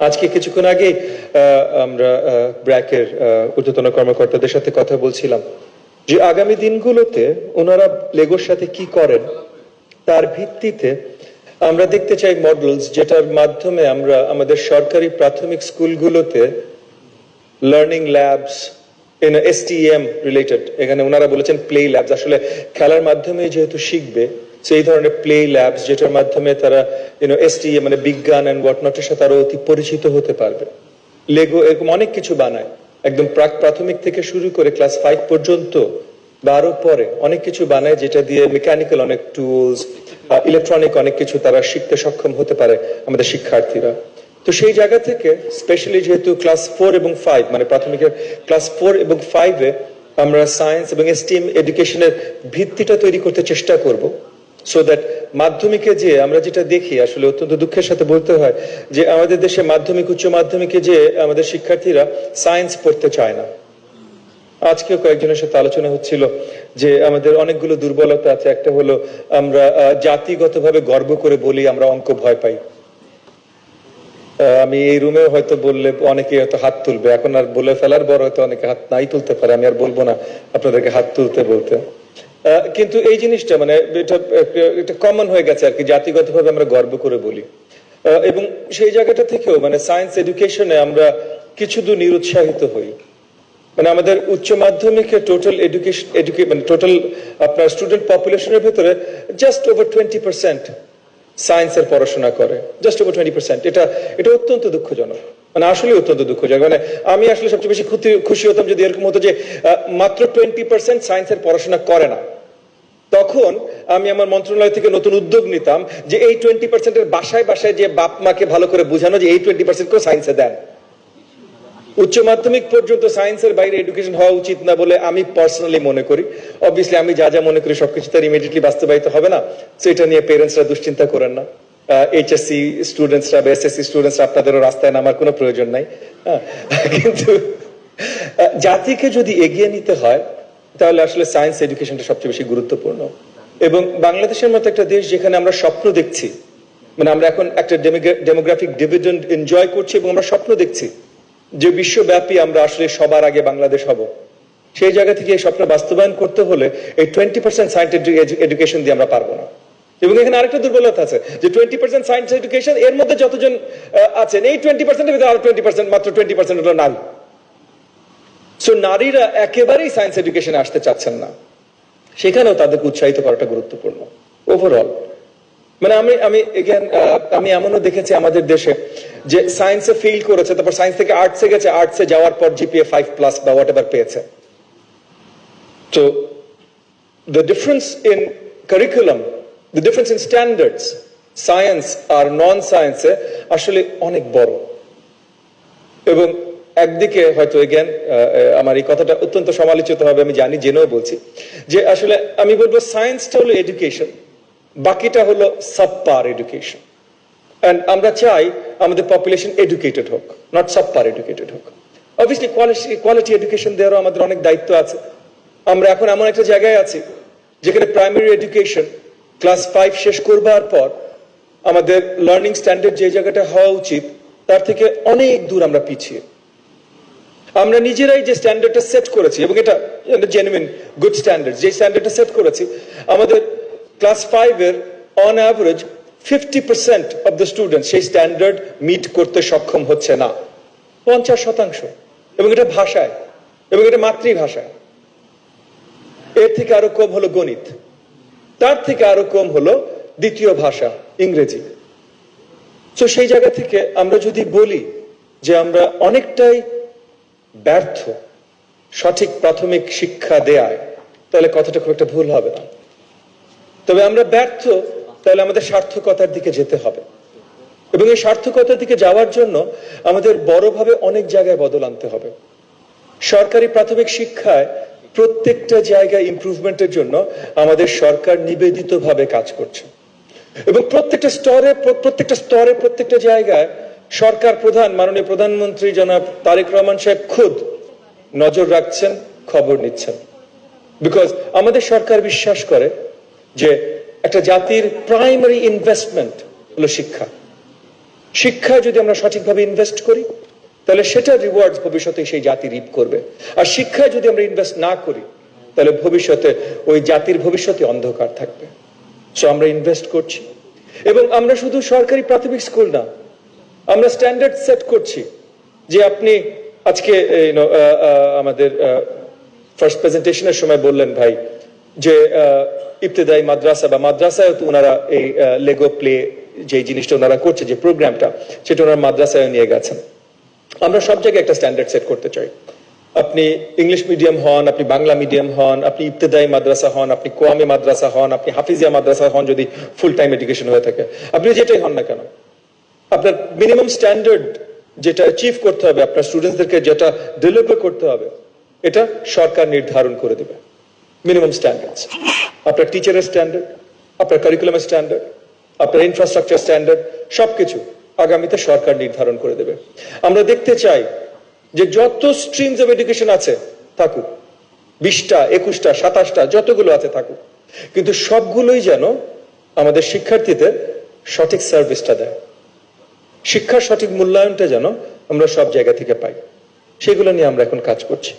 আজকে কিছুক্ষণ আগে আমরা ব্র্যাকের ঊর্ধ্বতন কর্মকর্তাদের সাথে কথা বলছিলাম যে আগামী দিনগুলোতে ওনারা লেগোর সাথে কি করেন তার ভিত্তিতে আমরা দেখতে চাই মডেলস যেটার মাধ্যমে আমরা আমাদের সরকারি প্রাথমিক স্কুলগুলোতে লার্নিং ল্যাবস STEM রিলেটেড, এখানে ওনারা বলেছেন প্লে ল্যাবস, আসলে খেলার মাধ্যমে যেহেতু শিখবে সেই ধরনের প্লে ল্যাবস যেটার মাধ্যমে তারা STEM মানে বিজ্ঞান এন্ড হোয়াটনটের সাথে আরো অতি পরিচিত হতে পারবে। লেগো এরকম অনেক কিছু বানায়, একদম প্রাথমিক থেকে শুরু করে ক্লাস 5 পর্যন্ত বা আরো পরে অনেক কিছু বানায় যেটা দিয়ে মেকানিক্যাল অনেক টুলস, ইলেকট্রনিক অনেক কিছু তারা শিখতে সক্ষম হতে পারে আমাদের শিক্ষার্থীরা। তো সেই জায়গা থেকে স্পেশালি যেহেতু ক্লাস 4 এবং 5 মানে প্রাথমিকের ক্লাস 4 এবং 5-এ আমরা সায়েন্স এবং STEM এডুকেশনের ভিত্তিটা তৈরি করতে চেষ্টা করব, সো দ্যাট মাধ্যমিকে যে আমরা যেটা দেখি আসলে অত্যন্ত দুঃখের সাথে বলতে হয় যে আমাদের দেশে মাধ্যমিক উচ্চ মাধ্যমিকে যে আমাদের শিক্ষার্থীরা সায়েন্স পড়তে চায় না। আজকেও কয়েকজনের সাথে আলোচনা হচ্ছিল যে আমাদের অনেকগুলো দুর্বলতা আছে। একটা হলো আমরা জাতিগতভাবে গর্ব করে বলি আমরা অঙ্ক ভয় পাই। আমি এই রুমেও হয়তো বললে অনেকে হয়তো হাত তুলবে, এখন আর বলে ফেলার বড় হয়তো অনেকে হাত নাই তুলতে পারে, আমি আর বলবো না আপনাদেরকে হাত তুলতে বলতে। কিন্তু এই জিনিসটা মানে এটা কমন হয়ে গেছে আর কি, জাতিগতভাবে আমরা গর্ব করে বলি। এবং সেই জায়গাটা থেকেও মানে সায়েন্স এডুকেশনে আমরা কিছু দূর নিরুৎসাহিত হই। মানে আমাদের উচ্চ মাধ্যমিকে টোটাল মানে টোটাল আপনার স্টুডেন্ট পপুলেশনের ভেতরে জাস্ট ওভার 20% সায়েন্সের পড়াশোনা করে, জাস্ট ওভার 20%। এটা অত্যন্ত দুঃখজনক, মানে আসলে অত্যন্ত দুঃখজনক। মানে আমি আসলে সবচেয়ে বেশি খুশি হতাম যদি এরকম হতো যে মাত্র 20% সায়েন্সের পড়াশোনা করে না। তখন আমি আমার মন্ত্রণালয় থেকে নতুন উদ্যোগ নিতাম যে এই 20%-এর বাসায় বাসায় যে বাপ মাকে ভালো করে বোঝানো যে এই 20% কেও সায়েন্সে দেন। উচ্চ মাধ্যমিক পর্যন্ত সায়েন্সের বাইরে এডুকেশন হওয়া উচিত না বলে আমি পার্সোনালি মনে করি। অবভিয়াসলি আমি যা যা মনে করি সবকিছু তার ইমিডিয়েটলি বাস্তবায়িত হবে না, সেটা নিয়ে পেরেন্টসরা দুশ্চিন্তা করেন না। HSC স্টুডেন্টসরা বা SSC স্টুডেন্টসরা আপনাদেরও রাস্তায় নামার কোনো প্রয়োজন নাই। কিন্তু জাতিকে যদি এগিয়ে নিতে হয় তাহলে আসলে সায়েন্স এডুকেশনটা সবচেয়ে বেশি গুরুত্বপূর্ণ। এবং বাংলাদেশের মতো একটা দেশ যেখানে আমরা স্বপ্ন দেখছি, মানে আমরা এখন একটা ডেমোগ্রাফিক ডিভিডেন্ড এনজয় করছি এবং আমরা স্বপ্ন দেখছি যে বিশ্বব্যাপী আমরা আসলে সবার আগে বাংলাদেশ হব, সেই জায়গা থেকে এই স্বপ্ন বাস্তবায়ন করতে হলে এই 20% সায়েন্স এডুকেশন দিয়ে আমরা পারবো না। এবং এখানে আরেকটা দুর্বলতা আছে যে 20% সায়েন্স এডুকেশন, এর মধ্যে যতজন আছেন এই 20%-এর ভিতরে আরো 20%, মাত্র 20% হলো নারী। সো নারীরা একেবারেই সায়েন্স এডুকেশনে আসতে চাচ্ছেন না, সেখানেও তাদেরকে উৎসাহিত করাটা গুরুত্বপূর্ণ ওভারঅল। মানে আমি এমনও দেখেছি আমাদের দেশে যে সায়েন্সে ফেল করেছে, তারপর সায়েন্স থেকে আর্টসে গেছে, আর্টসে যাওয়ার পর GPA 5+ বা হোয়াট এভার পেয়েছে। তো the difference in curriculum, the difference in standards, science আর নন সায়েন্সে আসলে অনেক বড়। এবং একদিকে হয়তো এগেন আমার এই কথাটা অত্যন্ত সমালোচিত হবে আমি জানি, জেনেও বলছি যে আসলে আমি বলবো সায়েন্সটা হলো এডুকেশন, বাকিটা হলো সাবপার এডুকেশন। এন্ড আমরা চাই আমাদের পপুলেশন এডুকেটেড হোক, নট সাবপার এডুকেটেড হোক। অবভিয়াসলি কোয়ালিটি এডুকেশন দেওয়ারও আমাদের অনেক দায়িত্ব আছে। আমরা এখন এমন একটা জায়গায় আছি যেখানে প্রাইমারি এডুকেশন ক্লাস 5 শেষ করবার পর আমাদের লার্নিং স্ট্যান্ডার্ড যে জায়গাটা হওয়া উচিত তার থেকে অনেক দূর আমরা পিছিয়ে। আমরা নিজেরাই যে স্ট্যান্ডার্ডটা সেট করেছি, এবং এটা জেনুইন গুড স্ট্যান্ডার্ড, যে স্ট্যান্ডার্ডটা সেট করেছি আমাদের ক্লাস 5-এর on average 50% of the student সেই স্ট্যান্ডার্ড মিট করতে সক্ষম হচ্ছে না, 50%। এবং এটা ভাষায়, এবং এটা মাতৃভাষায়। এর থেকে আরো কম হলো গণিত, তার থেকে আরো কম হলো দ্বিতীয় ভাষা ইংরেজি। তো সেই জায়গা থেকে আমরা যদি বলি যে আমরা অনেকটাই ব্যর্থ সঠিক প্রাথমিক শিক্ষা দেয়ায়, তাহলে কথাটা খুব একটা ভুল হবে না। তবে আমরা ব্যর্থ, তাহলে আমাদের সার্থকতার দিকে যেতে হবে, এবং এই সার্থকতার দিকে যাওয়ার জন্য আমাদের বড়ভাবে অনেক জায়গায় বদল আনতে হবে। সরকারি প্রাথমিক শিক্ষায় প্রত্যেকটা জায়গায় ইমপ্রুভমেন্টের জন্য আমাদের সরকার নিবেদিতভাবে কাজ করছে, এবং প্রত্যেকটা স্তরে প্রত্যেকটা জায়গায় সরকার প্রধান মাননীয় প্রধানমন্ত্রী জনাব তারেক রহমান সাহেব খুদ নজর রাখছেন, খবর নিচ্ছেন। বিকজ আমাদের সরকার বিশ্বাস করে যে একটা জাতির প্রাইমারি ইনভেস্টমেন্ট হলো শিক্ষা। শিক্ষায় যদি আমরা সঠিকভাবে ইনভেস্ট করি তাহলে সেটার রিওয়ার্ডস ভবিষ্যতে সেই জাতি রিপ করবে। আর শিক্ষায় যদি আমরা ইনভেস্ট না করি তাহলে ভবিষ্যতে ওই জাতির ভবিষ্যতে অন্ধকার থাকবে। সো আমরা ইনভেস্ট করছি, এবং আমরা শুধু সরকারি প্রাথমিক স্কুল না, আমরা স্ট্যান্ডার্ড সেট করছি যে আপনি আজকে আমাদের ফার্স্ট প্রেজেন্টেশনের সময় বললেন ভাই যে ইবতেদায়ী মাদ্রাসা বা মাদ্রাসায় তো ওনারা এই লেগো প্লে যে জিনিসটা ওনারা করছে, যে প্রোগ্রামটা, সেটা ওনারা মাদ্রাসায় নিয়ে গেছেন। আমরা সব জায়গায় একটা স্ট্যান্ডার্ড সেট করতে চাই। আপনি ইংলিশ মিডিয়াম হন, আপনি বাংলা মিডিয়াম হন, আপনি ইবতেদায়ী মাদ্রাসা হন, আপনি কোয়ামি মাদ্রাসা হন, আপনি হাফিজিয়া মাদ্রাসা হন যদি ফুল টাইম এডুকেশন হয়ে থাকে, আপনি যেটাই হন না কেন, আপনার মিনিমাম স্ট্যান্ডার্ড যেটা অ্যাচিভ করতে হবে, আপনার স্টুডেন্টসদেরকে যেটা ডেলিভার করতে হবে, এটা সরকার নির্ধারণ করে দেবে। মিনিমাম স্ট্যান্ডার্ডস, আপনার টিচারের স্ট্যান্ডার্ড, আপনার কারিকুলামের স্ট্যান্ডার্ড, আপনার ইনফ্রাস্ট্রাকচার স্ট্যান্ডার্ড, সবকিছু আগামীতে সরকার নির্ধারণ করে দেবে। আমরা দেখতে চাই যে যত স্ট্রিমস অফ এডুকেশন আছে থাকুক, 20টা 21টা 27টা যতগুলো আছে থাকুক, কিন্তু সবগুলোই যেন আমাদের শিক্ষার্থীদের সঠিক সার্ভিসটা দেয়, শিক্ষার সঠিক মূল্যায়নটা যেন আমরা সব জায়গা থেকে পাই, সেগুলো নিয়ে আমরা এখন কাজ করছি।